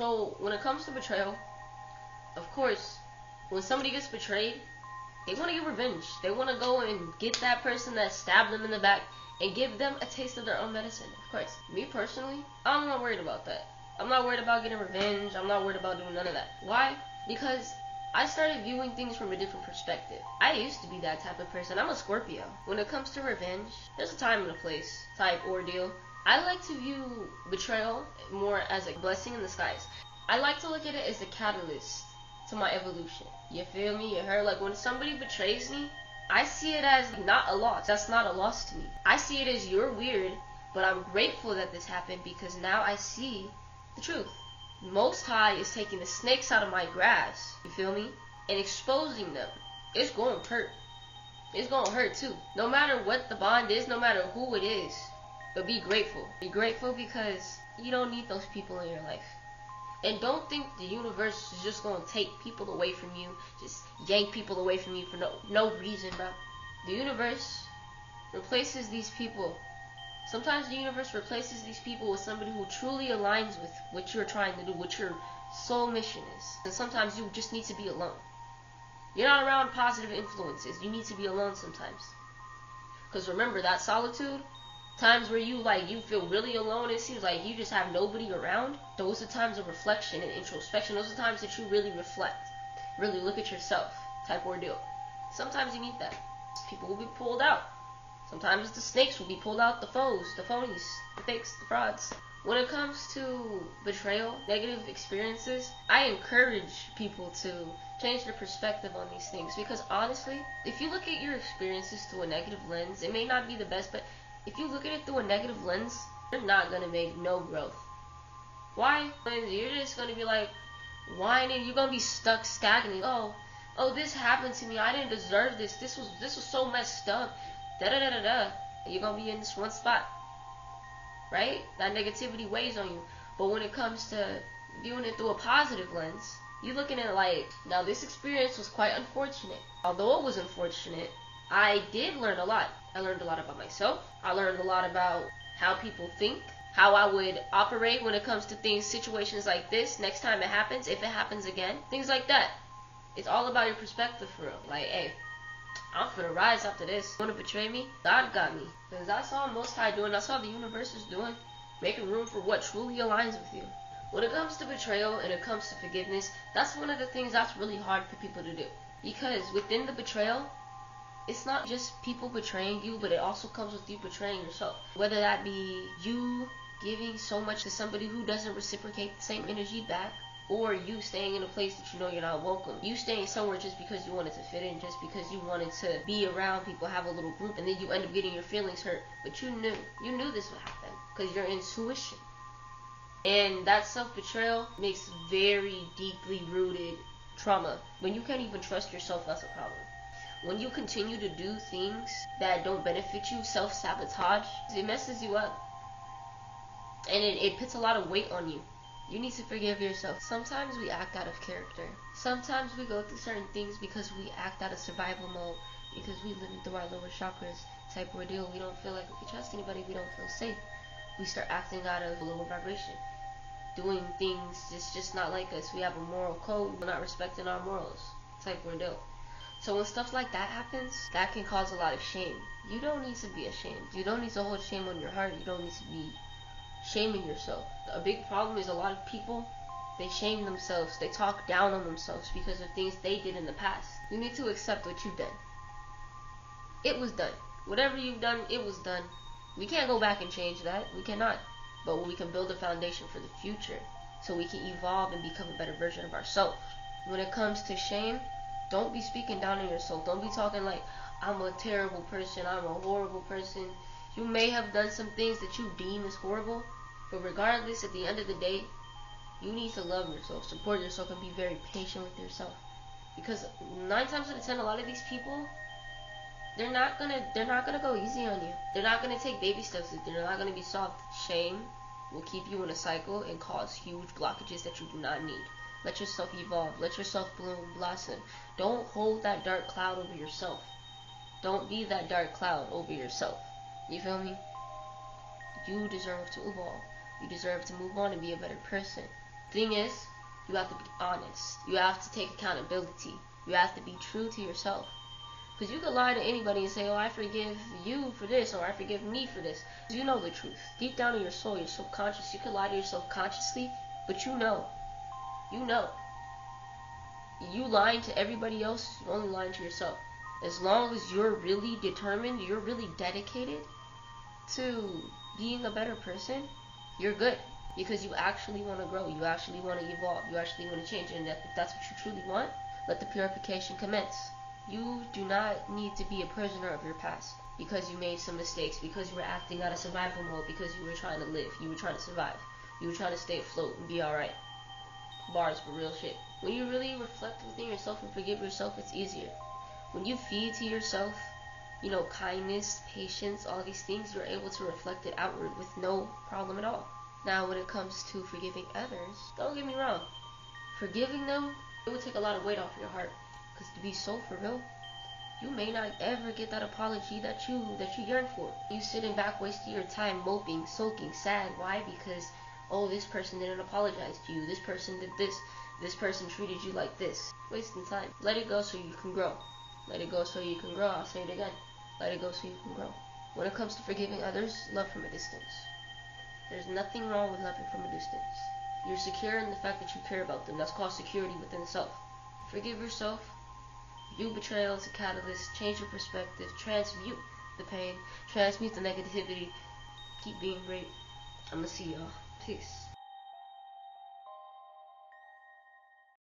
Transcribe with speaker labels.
Speaker 1: So when it comes to betrayal, of course, when somebody gets betrayed, they want to get revenge. They want to go and get that person that stabbed them in the back and give them a taste of their own medicine. Of course, me personally, I'm not worried about that. I'm not worried about getting revenge. I'm not worried about doing none of that. Why? Because I started viewing things from a different perspective. I used to be that type of person. I'm a Scorpio. When it comes to revenge, there's a time and a place type ordeal. I like to view betrayal more as a blessing in disguise. I like to look at it as a catalyst to my evolution. You feel me? You heard? Like when somebody betrays me, I see it as not a loss. That's not a loss to me. I see it as you're weird, but I'm grateful that this happened because now I see the truth. Most High is taking the snakes out of my grass, you feel me? And exposing them. It's gonna hurt. It's gonna hurt too. No matter what the bond is, no matter who it is, but be grateful. Be grateful because you don't need those people in your life. And don't think the universe is just gonna take people away from you, just yank people away from you for no reason, bro. The universe replaces these people. Sometimes the universe replaces these people with somebody who truly aligns with what you're trying to do, what your soul mission is. And sometimes you just need to be alone. You're not around positive influences. You need to be alone sometimes. Because remember, that solitude, times where you feel really alone, it seems like you just have nobody around, those are times of reflection and introspection. Those are times that you really reflect, really look at yourself type ordeal. Sometimes you need that. People will be pulled out. Sometimes the snakes will be pulled out, the foes, the phonies, the fakes, the frauds. When it comes to betrayal, negative experiences, I encourage people to change their perspective on these things, because honestly, if you look at your experiences through a negative lens, it may not be the best, but if you look at it through a negative lens, you're not going to make no growth. Why? You're just going to be like whining. You're going to be stuck, stagnant. Oh, this happened to me. I didn't deserve this. This was so messed up. Da-da-da-da-da. You're going to be in this one spot. Right? That negativity weighs on you. But when it comes to viewing it through a positive lens, you're looking at it like, now this experience was quite unfortunate. Although it was unfortunate, I did learn a lot. I learned a lot about myself. I learned a lot about how people think, how I would operate when it comes to things, situations like this, next time it happens, if it happens again, things like that. It's all about your perspective for real. Like, hey, I'm finna rise after this. You wanna betray me? God got me. Because I saw Most High doing, I saw the universe is doing, making room for what truly aligns with you. When it comes to betrayal and it comes to forgiveness, that's one of the things that's really hard for people to do. Because within the betrayal, it's not just people betraying you, but it also comes with you betraying yourself. Whether that be you giving so much to somebody who doesn't reciprocate the same energy back, or you staying in a place that you know you're not welcome. You staying somewhere just because you wanted to fit in, just because you wanted to be around people, have a little group, and then you end up getting your feelings hurt. But you knew this would happen because your intuition. And that self-betrayal makes very deeply rooted trauma. When you can't even trust yourself, that's a problem. When you continue to do things that don't benefit you, self-sabotage, it messes you up. And it puts a lot of weight on you. You need to forgive yourself. Sometimes we act out of character. Sometimes we go through certain things because we act out of survival mode, because we live through our lower chakras type ordeal. We don't feel like we can trust anybody. We don't feel safe. We start acting out of lower vibration, doing things just not like us. We have a moral code. We're not respecting our morals type ordeal. So when stuff like that happens, that can cause a lot of shame. You don't need to be ashamed. You don't need to hold shame on your heart. You don't need to be shaming yourself. A big problem is a lot of people, they shame themselves. They talk down on themselves because of things they did in the past. You need to accept what you've done. It was done. Whatever you've done, it was done. We can't go back and change that. We cannot. But we can build a foundation for the future so we can evolve and become a better version of ourselves. When it comes to shame, don't be speaking down on yourself. Don't be talking like, I'm a terrible person, I'm a horrible person. You may have done some things that you deem as horrible, but regardless, at the end of the day, you need to love yourself, support yourself, and be very patient with yourself. Because 9 times out of 10, a lot of these people, they're not gonna go easy on you. They're not gonna take baby steps with you. They're not gonna be soft. Shame will keep you in a cycle and cause huge blockages that you do not need. Let yourself evolve. Let yourself bloom, blossom. Don't hold that dark cloud over yourself. Don't be that dark cloud over yourself. You feel me? You deserve to evolve. You deserve to move on and be a better person. Thing is, you have to be honest. You have to take accountability. You have to be true to yourself. Because you could lie to anybody and say, oh, I forgive you for this, or I forgive me for this. You know the truth. Deep down in your soul, your subconscious, you could lie to yourself consciously, but you know. You know. You lying to everybody else, you're only lying to yourself. As long as you're really determined, you're really dedicated to being a better person, you're good. Because you actually want to grow, you actually want to evolve, you actually want to change. And if that's what you truly want, let the purification commence. You do not need to be a prisoner of your past because you made some mistakes, because you were acting out of survival mode, because you were trying to live, you were trying to survive, you were trying to stay afloat and be alright. Bars for real shit. When you really reflect within yourself and forgive yourself, it's easier. When you feed to yourself, kindness, patience, all these things, you're able to reflect it outward with no problem at all. Now, when it comes to forgiving others, don't get me wrong. Forgiving them, it would take a lot of weight off your heart. Because to be so for real, you may not ever get that apology that you yearn for. You sitting back wasting your time moping, sulking, sad. Why? Because, oh, this person didn't apologize to you. This person did this. This person treated you like this. Wasting time. Let it go so you can grow. Let it go so you can grow. I'll say it again. Let it go so you can grow. When it comes to forgiving others, love from a distance. There's nothing wrong with loving from a distance. You're secure in the fact that you care about them. That's called security within self. Forgive yourself. View betrayal as a catalyst. Change your perspective. Transmute the pain. Transmute the negativity. Keep being great. I'm gonna see y'all. Peace.